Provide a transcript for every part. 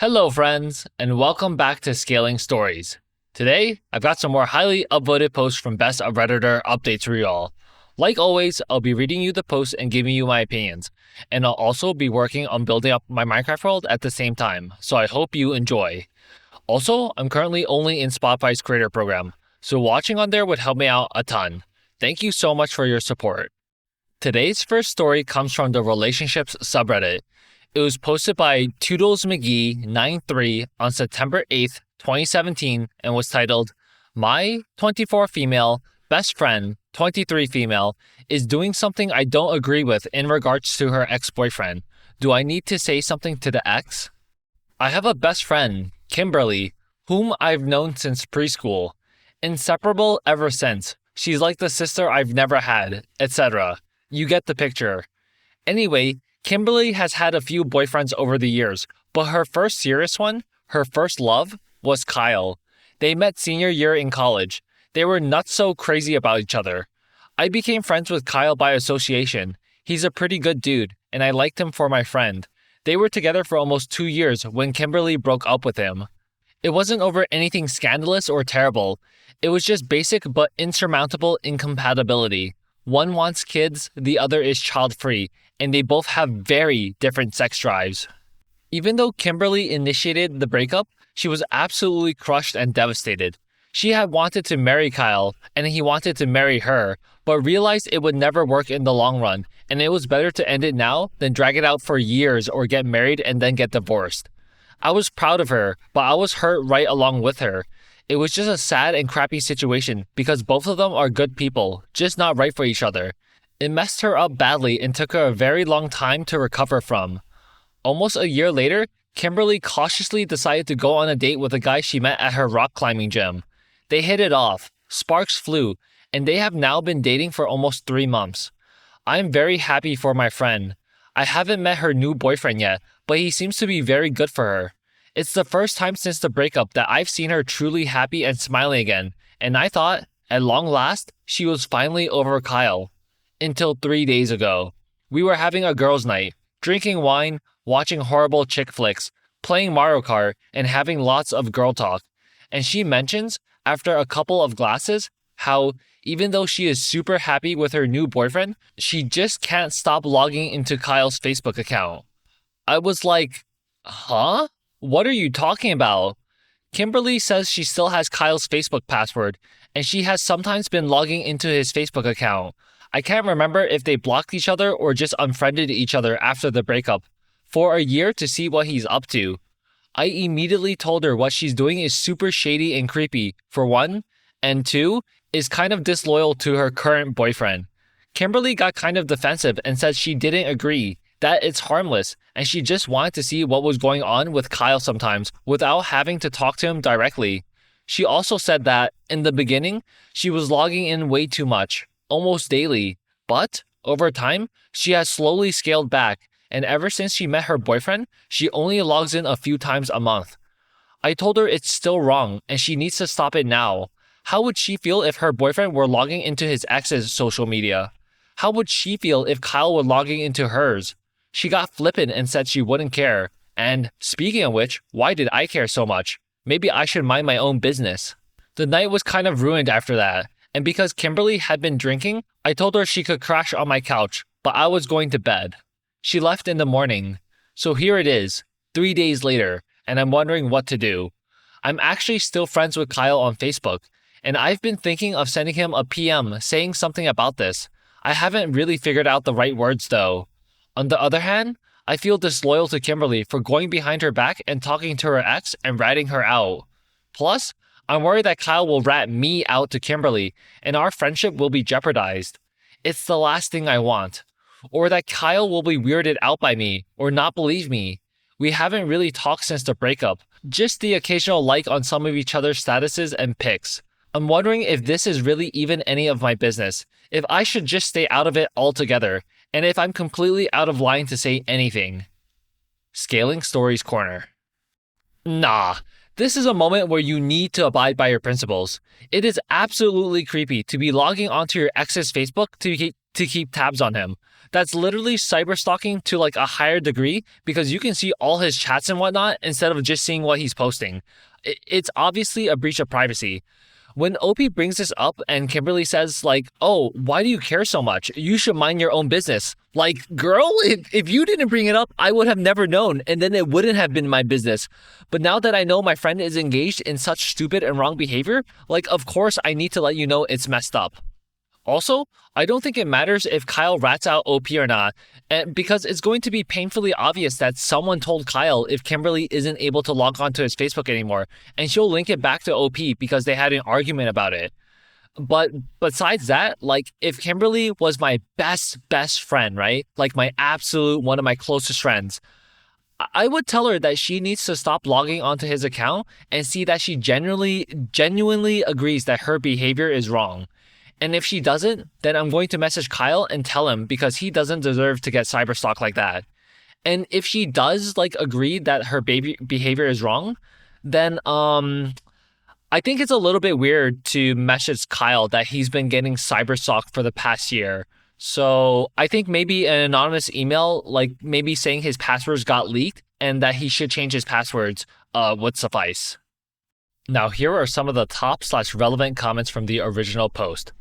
Hello friends, and welcome back to Scaling Stories. Today, I've got some more highly upvoted posts from Best of Redditor updates for y'all. Like always, I'll be reading you the posts and giving you my opinions, and I'll also be working on building up my Minecraft world at the same time, so I hope you enjoy. Also, I'm currently only in Spotify's creator program, so watching on there would help me out a ton. Thank you so much for your support. Today's first story comes from the Relationships subreddit. It was posted by ToodlesMcGee93 on September 8th, 2017, and was titled, My 24 female best friend, 23 female, is doing something I don't agree with in regards to her ex-boyfriend. Do I need to say something to the ex? I have a best friend, Kimberly, whom I've known since preschool. Inseparable ever since. She's like the sister I've never had, etc. You get the picture. Anyway, Kimberly has had a few boyfriends over the years, but her first serious one, her first love, was Kyle. They met senior year in college. They were not so crazy about each other. I became friends with Kyle by association. He's a pretty good dude, and I liked him for my friend. They were together for almost 2 years when Kimberly broke up with him. It wasn't over anything scandalous or terrible. It was just basic but insurmountable incompatibility. One wants kids, the other is child-free, and they both have very different sex drives. Even though Kimberly initiated the breakup, she was absolutely crushed and devastated. She had wanted to marry Kyle, and he wanted to marry her, but realized it would never work in the long run, and it was better to end it now than drag it out for years or get married and then get divorced. I was proud of her, but I was hurt right along with her. It was just a sad and crappy situation because both of them are good people, just not right for each other. It messed her up badly and took her a very long time to recover from. Almost a year later, Kimberly cautiously decided to go on a date with a guy she met at her rock climbing gym. They hit it off, sparks flew, and they have now been dating for almost 3 months. I am very happy for my friend. I haven't met her new boyfriend yet, but he seems to be very good for her. It's the first time since the breakup that I've seen her truly happy and smiling again, and I thought, at long last, she was finally over Kyle. Until 3 days ago. We were having a girls' night, drinking wine, watching horrible chick flicks, playing Mario Kart, and having lots of girl talk. And she mentions, after a couple of glasses, how even though she is super happy with her new boyfriend, she just can't stop logging into Kyle's Facebook account. I was like, huh? What are you talking about? Kimberly says she still has Kyle's Facebook password, and she has sometimes been logging into his Facebook account. I can't remember if they blocked each other or just unfriended each other after the breakup, for a year to see what he's up to. I immediately told her what she's doing is super shady and creepy, for one, and two, is kind of disloyal to her current boyfriend. Kimberly got kind of defensive and said she didn't agree, that it's harmless, and she just wanted to see what was going on with Kyle sometimes without having to talk to him directly. She also said that, in the beginning, she was logging in way too much, almost daily, but, over time, she has slowly scaled back, and ever since she met her boyfriend, she only logs in a few times a month. I told her it's still wrong, and she needs to stop it now. How would she feel if her boyfriend were logging into his ex's social media? How would she feel if Kyle were logging into hers? She got flippant and said she wouldn't care. And, speaking of which, why did I care so much? Maybe I should mind my own business. The night was kind of ruined after that, and because Kimberly had been drinking, I told her she could crash on my couch, but I was going to bed. She left in the morning. So here it is, 3 days later, and I'm wondering what to do. I'm actually still friends with Kyle on Facebook, and I've been thinking of sending him a PM saying something about this. I haven't really figured out the right words though. On the other hand, I feel disloyal to Kimberly for going behind her back and talking to her ex and ratting her out. Plus, I'm worried that Kyle will rat me out to Kimberly and our friendship will be jeopardized. It's the last thing I want. Or that Kyle will be weirded out by me or not believe me. We haven't really talked since the breakup, just the occasional like on some of each other's statuses and pics. I'm wondering if this is really even any of my business, if I should just stay out of it altogether, and if I'm completely out of line to say anything. Scaling Stories Corner. Nah, this is a moment where you need to abide by your principles. It is absolutely creepy to be logging onto your ex's Facebook to keep tabs on him. That's literally cyberstalking to like a higher degree because you can see all his chats and whatnot instead of just seeing what he's posting. It's obviously a breach of privacy. When OP brings this up and Kimberly says like, oh, why do you care so much? You should mind your own business. Like, girl, if you didn't bring it up, I would have never known and then it wouldn't have been my business. But now that I know my friend is engaged in such stupid and wrong behavior, like, of course I need to let you know it's messed up. Also, I don't think it matters if Kyle rats out OP or not, and because it's going to be painfully obvious that someone told Kyle if Kimberly isn't able to log on to his Facebook anymore, and she'll link it back to OP because they had an argument about it. But besides that, like, if Kimberly was my best friend, right? Like my absolute one of my closest friends, I would tell her that she needs to stop logging onto his account and see that she genuinely agrees that her behavior is wrong. And if she doesn't, then I'm going to message Kyle and tell him because he doesn't deserve to get cyberstalked like that. And if she does like agree that her behavior is wrong, then I think it's a little bit weird to message Kyle that he's been getting cyberstalked for the past year. So I think maybe an anonymous email, like maybe saying his passwords got leaked and that he should change his passwords would suffice. Now here are some of the top/relevant comments from the original post.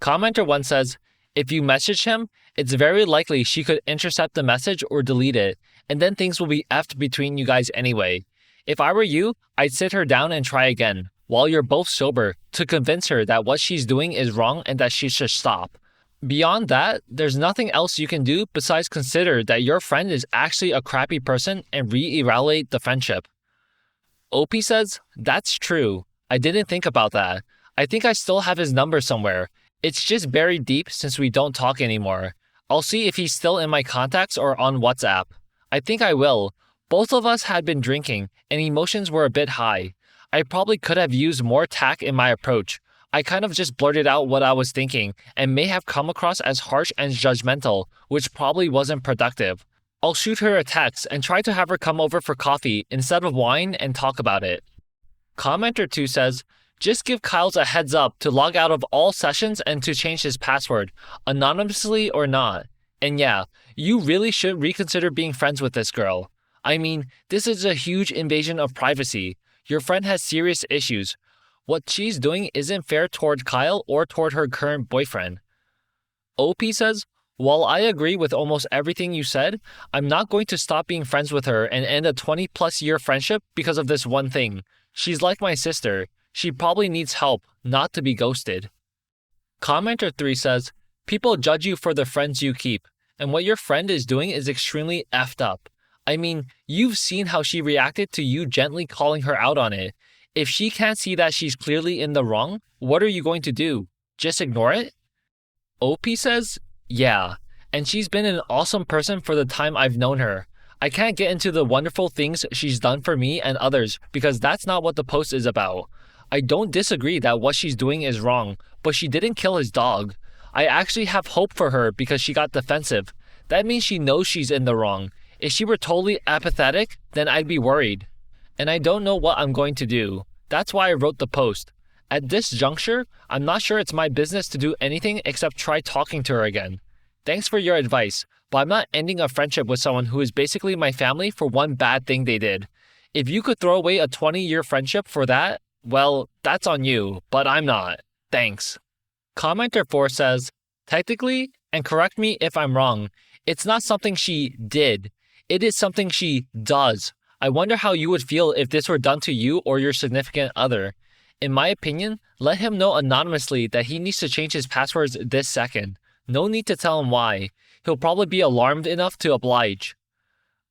Commenter 1 says, if you message him, it's very likely she could intercept the message or delete it, and then things will be effed between you guys anyway. If I were you, I'd sit her down and try again, while you're both sober, to convince her that what she's doing is wrong and that she should stop. Beyond that, there's nothing else you can do besides consider that your friend is actually a crappy person and re-evaluate the friendship. OP says, that's true. I didn't think about that. I think I still have his number somewhere. It's just buried deep since we don't talk anymore. I'll see if he's still in my contacts or on WhatsApp. I think I will. Both of us had been drinking and emotions were a bit high. I probably could have used more tact in my approach. I kind of just blurted out what I was thinking and may have come across as harsh and judgmental, which probably wasn't productive. I'll shoot her a text and try to have her come over for coffee instead of wine and talk about it. Commenter 2 says, just give Kyle's a heads up to log out of all sessions and to change his password, anonymously or not. And yeah, you really should reconsider being friends with this girl. I mean, this is a huge invasion of privacy. Your friend has serious issues. What she's doing isn't fair toward Kyle or toward her current boyfriend. OP says, while I agree with almost everything you said, I'm not going to stop being friends with her and end a 20+ year friendship because of this one thing. She's like my sister. She probably needs help, not to be ghosted. Commenter 3 says, people judge you for the friends you keep, and what your friend is doing is extremely effed up. I mean, you've seen how she reacted to you gently calling her out on it. If she can't see that she's clearly in the wrong, what are you going to do? Just ignore it? OP says, yeah, and she's been an awesome person for the time I've known her. I can't get into the wonderful things she's done for me and others because that's not what the post is about. I don't disagree that what she's doing is wrong, but she didn't kill his dog. I actually have hope for her because she got defensive. That means she knows she's in the wrong. If she were totally apathetic, then I'd be worried. And I don't know what I'm going to do. That's why I wrote the post. At this juncture, I'm not sure it's my business to do anything except try talking to her again. Thanks for your advice, but I'm not ending a friendship with someone who is basically my family for one bad thing they did. If you could throw away a 20-year friendship for that, well, that's on you, but I'm not. Thanks. Commenter 4 says, technically, and correct me if I'm wrong, it's not something she did. It is something she does. I wonder how you would feel if this were done to you or your significant other. In my opinion, let him know anonymously that he needs to change his passwords this second. No need to tell him why. He'll probably be alarmed enough to oblige.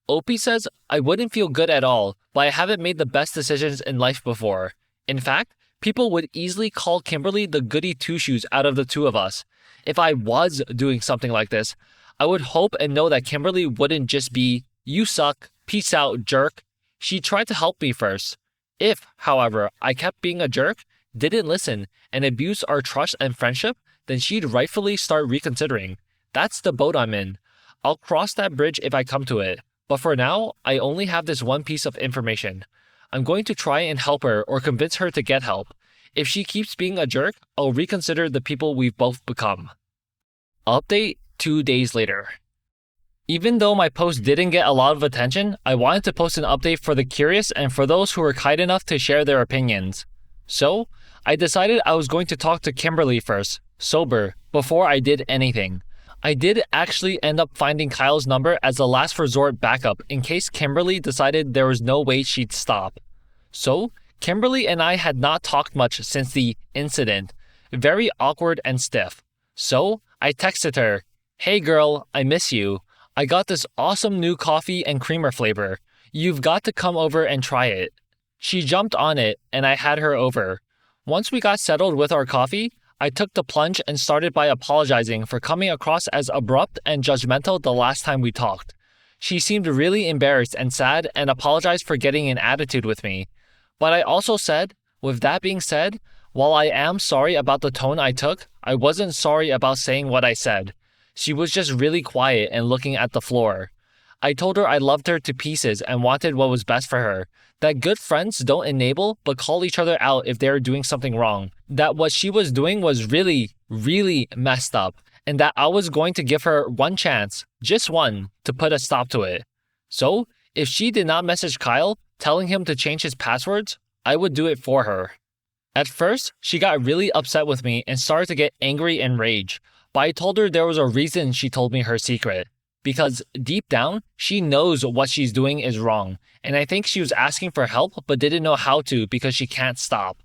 OP says, I wouldn't feel good at all, but I haven't made the best decisions in life before. In fact, people would easily call Kimberly the goody two-shoes out of the two of us. If I was doing something like this, I would hope and know that Kimberly wouldn't just be, you suck, peace out, jerk. She tried to help me first. If, however, I kept being a jerk, didn't listen, and abused our trust and friendship, then she'd rightfully start reconsidering. That's the boat I'm in. I'll cross that bridge if I come to it. But for now, I only have this one piece of information. I'm going to try and help her or convince her to get help. If she keeps being a jerk, I'll reconsider the people we've both become. Update: 2 days later. Even though my post didn't get a lot of attention, I wanted to post an update for the curious and for those who were kind enough to share their opinions. So, I decided I was going to talk to Kimberly first, sober, before I did anything. I did actually end up finding Kyle's number as a last resort backup in case Kimberly decided there was no way she'd stop. So, Kimberly and I had not talked much since the incident. Very awkward and stiff. So, I texted her, "Hey girl, I miss you. I got this awesome new coffee and creamer flavor. You've got to come over and try it." She jumped on it and I had her over. Once we got settled with our coffee, I took the plunge and started by apologizing for coming across as abrupt and judgmental the last time we talked. She seemed really embarrassed and sad and apologized for getting an attitude with me. But I also said, with that being said, while I am sorry about the tone I took, I wasn't sorry about saying what I said. She was just really quiet and looking at the floor. I told her I loved her to pieces and wanted what was best for her. That good friends don't enable but call each other out if they are doing something wrong. That what she was doing was really, really messed up. And that I was going to give her one chance, just one, to put a stop to it. So, if she did not message Kyle, telling him to change his passwords, I would do it for her. At first, she got really upset with me and started to get angry and rage. But I told her there was a reason she told me her secret. Because deep down, she knows what she's doing is wrong. And I think she was asking for help but didn't know how to because she can't stop.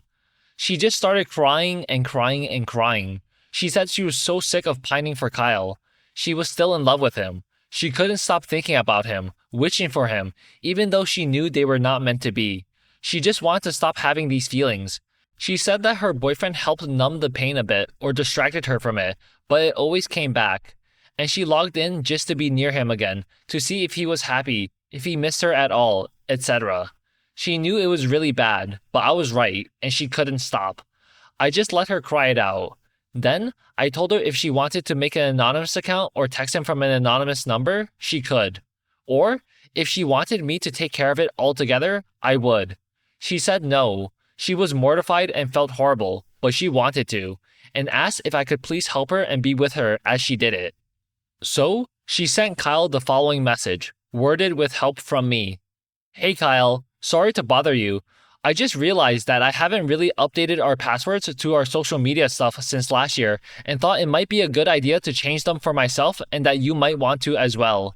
She just started crying and crying and crying. She said she was so sick of pining for Kyle. She was still in love with him. She couldn't stop thinking about him, wishing for him, even though she knew they were not meant to be. She just wanted to stop having these feelings. She said that her boyfriend helped numb the pain a bit or distracted her from it, but it always came back. And she logged in just to be near him again, to see if he was happy, if he missed her at all, etc. She knew it was really bad, but I was right, and she couldn't stop. I just let her cry it out. Then, I told her if she wanted to make an anonymous account or text him from an anonymous number, she could. Or, if she wanted me to take care of it altogether, I would. She said no. She was mortified and felt horrible, but she wanted to, and asked if I could please help her and be with her as she did it. So, she sent Kyle the following message, worded with help from me. "Hey Kyle, sorry to bother you. I just realized that I haven't really updated our passwords to our social media stuff since last year and thought it might be a good idea to change them for myself and that you might want to as well."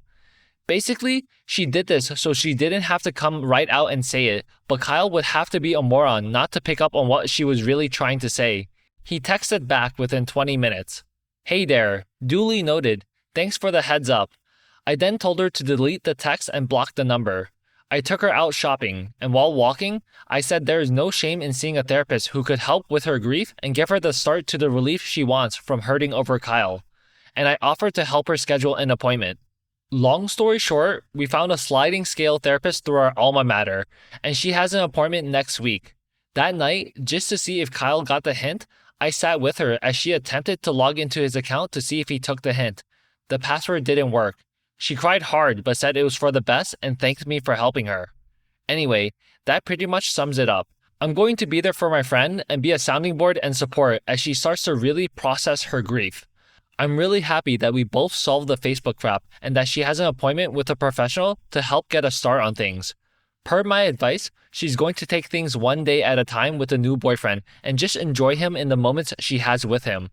Basically, she did this so she didn't have to come right out and say it, but Kyle would have to be a moron not to pick up on what she was really trying to say. He texted back within 20 minutes. "Hey there, duly noted. Thanks for the heads up." I then told her to delete the text and block the number. I took her out shopping, and while walking, I said there is no shame in seeing a therapist who could help with her grief and give her the start to the relief she wants from hurting over Kyle. And I offered to help her schedule an appointment. Long story short, we found a sliding scale therapist through our alma mater, and she has an appointment next week. That night, just to see if Kyle got the hint, I sat with her as she attempted to log into his account to see if he took the hint. The password didn't work. She cried hard but said it was for the best and thanked me for helping her. Anyway, that pretty much sums it up. I'm going to be there for my friend and be a sounding board and support as she starts to really process her grief. I'm really happy that we both solved the Facebook crap and that she has an appointment with a professional to help get a start on things. Per my advice, she's going to take things one day at a time with a new boyfriend and just enjoy him in the moments she has with him.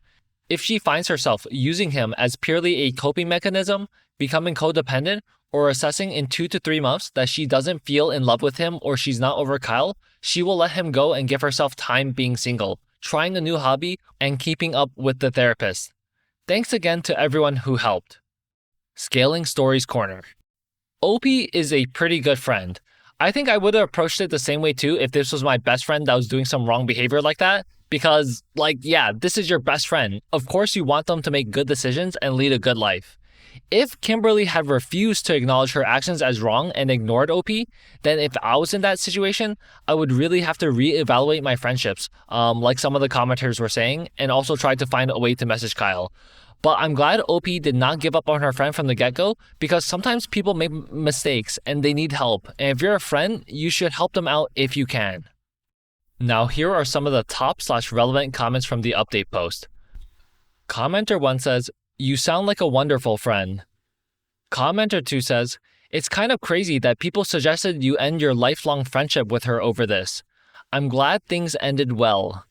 If she finds herself using him as purely a coping mechanism, becoming codependent, or assessing in 2 to 3 months that she doesn't feel in love with him or she's not over Kyle, she will let him go and give herself time being single, trying a new hobby, and keeping up with the therapist. Thanks again to everyone who helped. Scaling Stories Corner. OP is a pretty good friend. I think I would have approached it the same way too if this was my best friend that was doing some wrong behavior like that. Because, this is your best friend. Of course you want them to make good decisions and lead a good life. If Kimberly had refused to acknowledge her actions as wrong and ignored OP, then if I was in that situation, I would really have to reevaluate my friendships, like some of the commenters were saying, and also try to find a way to message Kyle. But I'm glad OP did not give up on her friend from the get-go, because sometimes people make mistakes and they need help. And if you're a friend, you should help them out if you can. Now here are some of the top/relevant comments from the update post. Commenter 1 says, You sound like a wonderful friend. Commenter 2 says, it's kind of crazy that people suggested you end your lifelong friendship with her over this. I'm glad things ended well.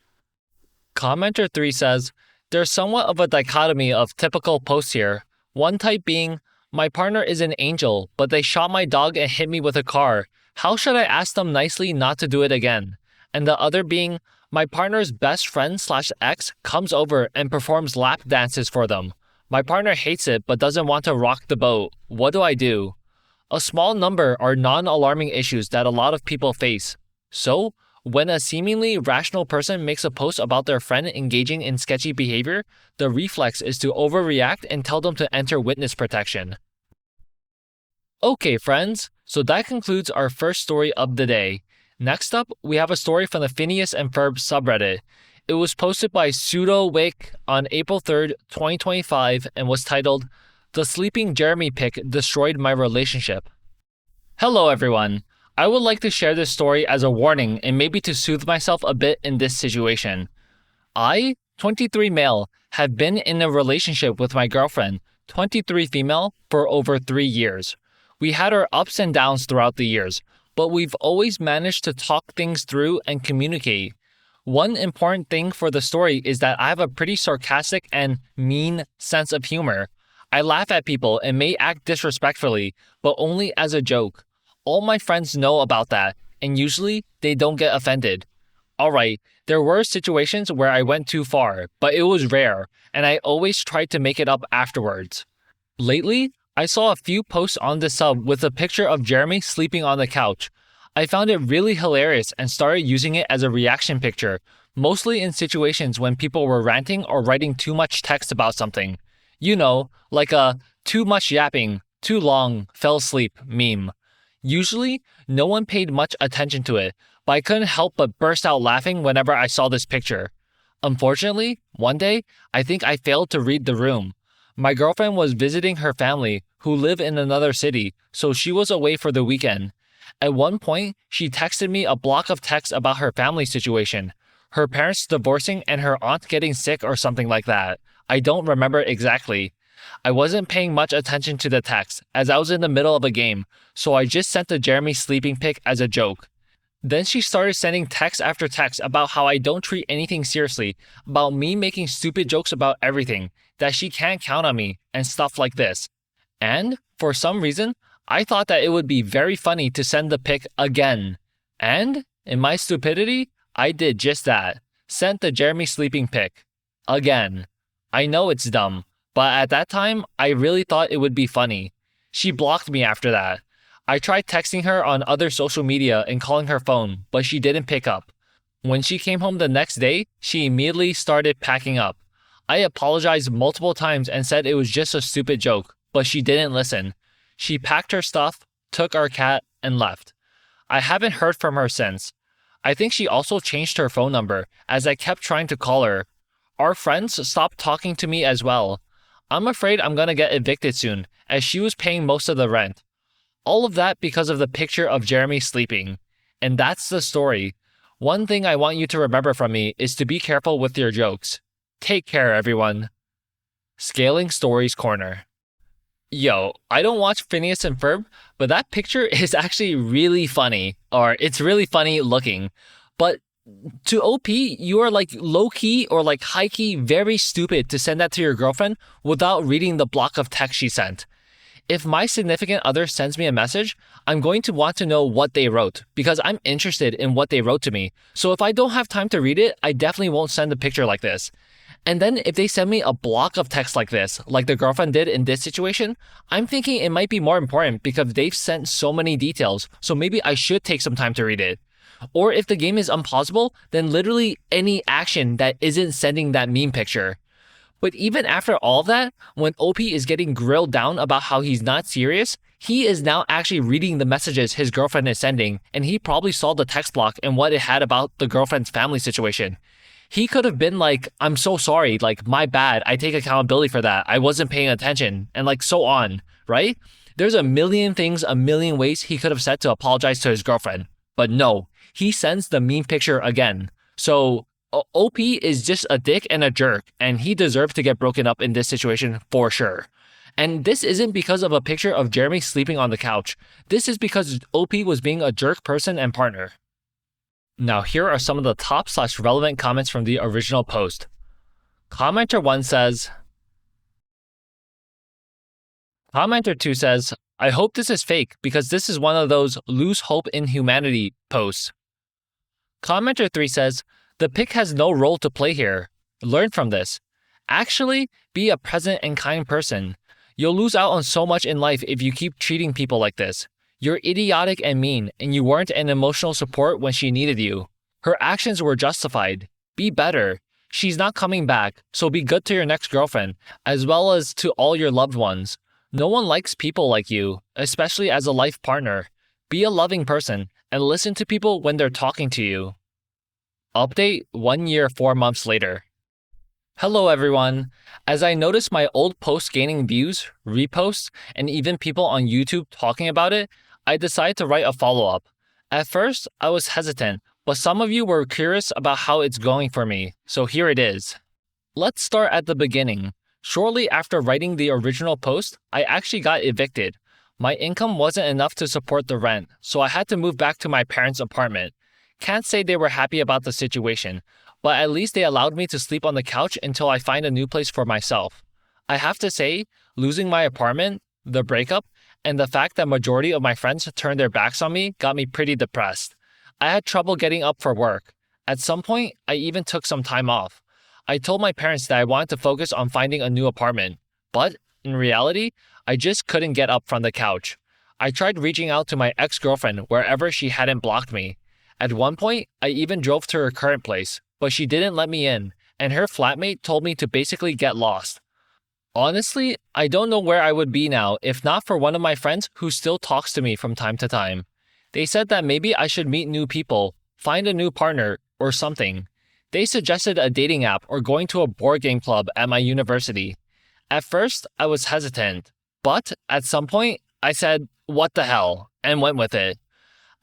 Commenter 3 says, there's somewhat of a dichotomy of typical posts here. One type being, my partner is an angel, but they shot my dog and hit me with a car. How should I ask them nicely not to do it again? And the other being, my partner's best friend/ex comes over and performs lap dances for them. My partner hates it but doesn't want to rock the boat. What do I do? A small number are non-alarming issues that a lot of people face. So, when a seemingly rational person makes a post about their friend engaging in sketchy behavior, the reflex is to overreact and tell them to enter witness protection. Okay, friends, so that concludes our first story of the day. Next up, we have a story from the Phineas and Ferb subreddit. It was posted by Sudowiec on April 3rd, 2025 and was titled, The Sleeping Jeremy Pic Destroyed My Relationship. Hello everyone. I would like to share this story as a warning and maybe to soothe myself a bit in this situation. I, 23 male, have been in a relationship with my girlfriend, 23 female, for over 3 years. We had our ups and downs throughout the years, but we've always managed to talk things through and communicate. One important thing for the story is that I have a pretty sarcastic and mean sense of humor. I laugh at people and may act disrespectfully, but only as a joke. All my friends know about that, and usually they don't get offended. Alright, there were situations where I went too far, but it was rare, and I always tried to make it up afterwards. Lately, I saw a few posts on the sub with a picture of Jeremy sleeping on the couch. I found it really hilarious and started using it as a reaction picture, mostly in situations when people were ranting or writing too much text about something. You know, like a too much yapping, too long, fell asleep meme. Usually, no one paid much attention to it, but I couldn't help but burst out laughing whenever I saw this picture. Unfortunately, one day, I think I failed to read the room. My girlfriend was visiting her family, who live in another city, so she was away for the weekend. At one point, she texted me a block of text about her family situation. Her parents divorcing and her aunt getting sick or something like that. I don't remember exactly. I wasn't paying much attention to the text, as I was in the middle of a game, so I just sent the Jeremy sleeping pic as a joke. Then she started sending text after text about how I don't treat anything seriously, about me making stupid jokes about everything, that she can't count on me, and stuff like this. And, for some reason, I thought that it would be very funny to send the pic again. And, in my stupidity, I did just that. Sent the Jeremy sleeping pic. Again. I know it's dumb, but at that time, I really thought it would be funny. She blocked me after that. I tried texting her on other social media and calling her phone, but she didn't pick up. When she came home the next day, she immediately started packing up. I apologized multiple times and said it was just a stupid joke, but she didn't listen. She packed her stuff, took our cat, and left. I haven't heard from her since. I think she also changed her phone number, as I kept trying to call her. Our friends stopped talking to me as well. I'm afraid I'm gonna get evicted soon, as she was paying most of the rent. All of that because of the picture of Jeremy sleeping. And that's the story. One thing I want you to remember from me is to be careful with your jokes. Take care, everyone. Scaling Stories Corner. Yo, I don't watch Phineas and Ferb, but that picture is actually really funny. Or it's really funny looking. But to OP, you are like low-key or like high-key very stupid to send that to your girlfriend without reading the block of text she sent. If my significant other sends me a message, I'm going to want to know what they wrote because I'm interested in what they wrote to me. So if I don't have time to read it, I definitely won't send a picture like this. And then if they send me a block of text like this, like the girlfriend did in this situation, I'm thinking it might be more important because they've sent so many details, so maybe I should take some time to read it. Or if the game is unpausable, then literally any action that isn't sending that meme picture. But even after all of that, when OP is getting grilled down about how he's not serious, he is now actually reading the messages his girlfriend is sending, and he probably saw the text block and what it had about the girlfriend's family situation. He could have been like, I'm so sorry, like, my bad, I take accountability for that, I wasn't paying attention, and like so on, right? There's a million things, a million ways he could have said to apologize to his girlfriend. But no, he sends the meme picture again. So OP is just a dick and a jerk, and he deserved to get broken up in this situation for sure. And this isn't because of a picture of Jeremy sleeping on the couch. This is because OP was being a jerk person and partner. Now here are some of the top/relevant comments from the original post. Commenter 1 says, Commenter 2 says, I hope this is fake because this is one of those lose hope in humanity posts. Commenter 3 says, the pic has no role to play here. Learn from this. Actually, be a present and kind person. You'll lose out on so much in life if you keep treating people like this. You're idiotic and mean, and you weren't an emotional support when she needed you. Her actions were justified. Be better. She's not coming back, so be good to your next girlfriend, as well as to all your loved ones. No one likes people like you, especially as a life partner. Be a loving person, and listen to people when they're talking to you. Update 1 year 4 months later. Hello everyone. As I noticed my old posts gaining views, reposts, and even people on YouTube talking about it, I decided to write a follow-up. At first, I was hesitant, but some of you were curious about how it's going for me, so here it is. Let's start at the beginning. Shortly after writing the original post, I actually got evicted. My income wasn't enough to support the rent, so I had to move back to my parents' apartment. Can't say they were happy about the situation, but at least they allowed me to sleep on the couch until I find a new place for myself. I have to say, losing my apartment, the breakup, and the fact that majority of my friends turned their backs on me got me pretty depressed. I had trouble getting up for work. At some point, I even took some time off. I told my parents that I wanted to focus on finding a new apartment, but in reality, I just couldn't get up from the couch. I tried reaching out to my ex-girlfriend wherever she hadn't blocked me. At one point, I even drove to her current place, but she didn't let me in, and her flatmate told me to basically get lost. Honestly, I don't know where I would be now if not for one of my friends who still talks to me from time to time. They said that maybe I should meet new people, find a new partner, or something. They suggested a dating app or going to a board game club at my university. At first, I was hesitant, but at some point, I said, what the hell, and went with it.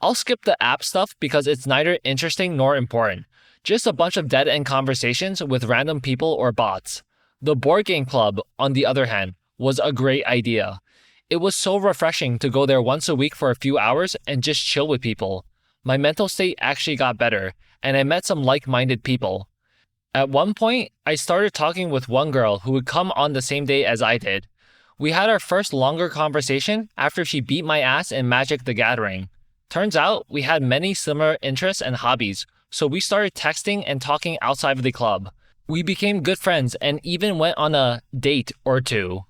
I'll skip the app stuff because it's neither interesting nor important. Just a bunch of dead-end conversations with random people or bots. The board game club, on the other hand, was a great idea. It was so refreshing to go there once a week for a few hours and just chill with people. My mental state actually got better, and I met some like-minded people. At one point, I started talking with one girl who would come on the same day as I did. We had our first longer conversation after she beat my ass in Magic the Gathering. Turns out, we had many similar interests and hobbies, so we started texting and talking outside of the club. We became good friends and even went on a date or two.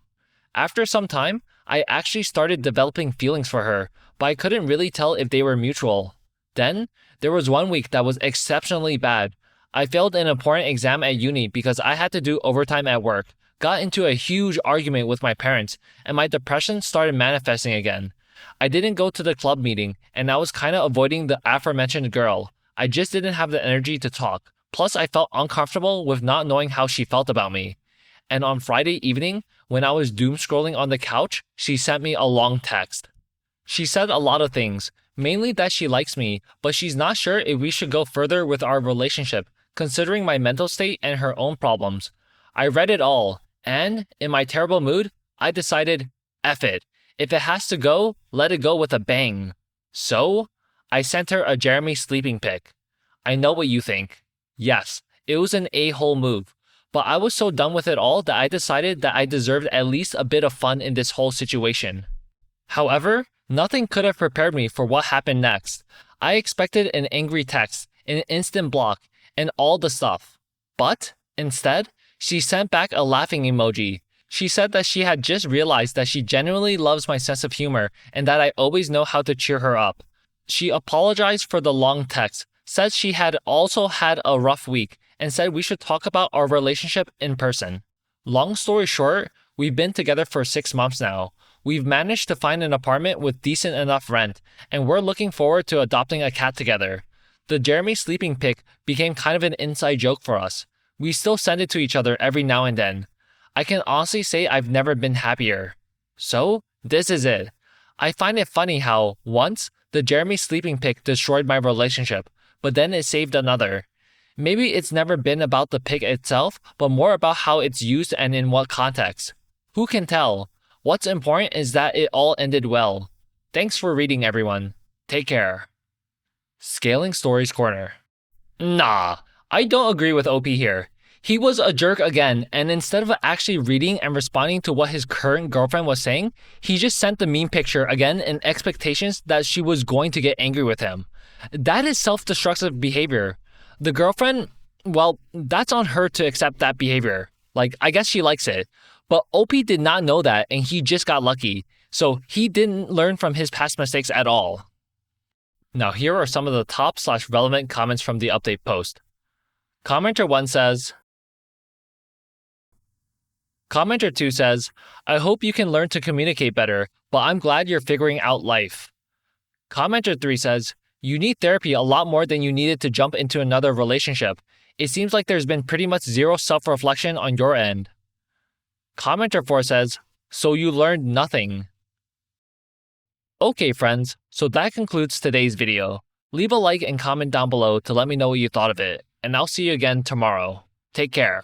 After some time, I actually started developing feelings for her, but I couldn't really tell if they were mutual. Then, there was one week that was exceptionally bad. I failed an important exam at uni because I had to do overtime at work, got into a huge argument with my parents, and my depression started manifesting again. I didn't go to the club meeting, and I was kinda avoiding the aforementioned girl. I just didn't have the energy to talk. Plus, I felt uncomfortable with not knowing how she felt about me. And on Friday evening, when I was doom scrolling on the couch, she sent me a long text. She said a lot of things, mainly that she likes me, but she's not sure if we should go further with our relationship, considering my mental state and her own problems. I read it all, and, in my terrible mood, I decided, F it. If it has to go, let it go with a bang. So, I sent her a Jeremy sleeping pic. I know what you think. Yes, it was an a-hole move, but I was so done with it all that I decided that I deserved at least a bit of fun in this whole situation. However, nothing could have prepared me for what happened next. I expected an angry text, an instant block, and all the stuff. But, instead, she sent back a laughing emoji. She said that she had just realized that she genuinely loves my sense of humor and that I always know how to cheer her up. She apologized for the long text, said she had also had a rough week, and said we should talk about our relationship in person. Long story short, we've been together for 6 months now. We've managed to find an apartment with decent enough rent, and we're looking forward to adopting a cat together. The Jeremy sleeping pic became kind of an inside joke for us. We still send it to each other every now and then. I can honestly say I've never been happier. So, this is it. I find it funny how, once, the Jeremy sleeping pic destroyed my relationship, but then it saved another. Maybe it's never been about the pic itself, but more about how it's used and in what context. Who can tell? What's important is that it all ended well. Thanks for reading, everyone. Take care. Scaling Stories Corner. Nah, I don't agree with OP here. He was a jerk again, and instead of actually reading and responding to what his current girlfriend was saying, he just sent the meme picture again in expectations that she was going to get angry with him. That is self-destructive behavior. The girlfriend, well, that's on her to accept that behavior. Like, I guess she likes it. But OP did not know that, and he just got lucky. So he didn't learn from his past mistakes at all. Now here are some of the top/relevant comments from the update post. Commenter 1 says, Commenter 2 says, I hope you can learn to communicate better, but I'm glad you're figuring out life. Commenter 3 says, you need therapy a lot more than you needed to jump into another relationship. It seems like there's been pretty much zero self-reflection on your end. Commenter 4 says, so you learned nothing. Okay friends, so that concludes today's video. Leave a like and comment down below to let me know what you thought of it, and I'll see you again tomorrow. Take care.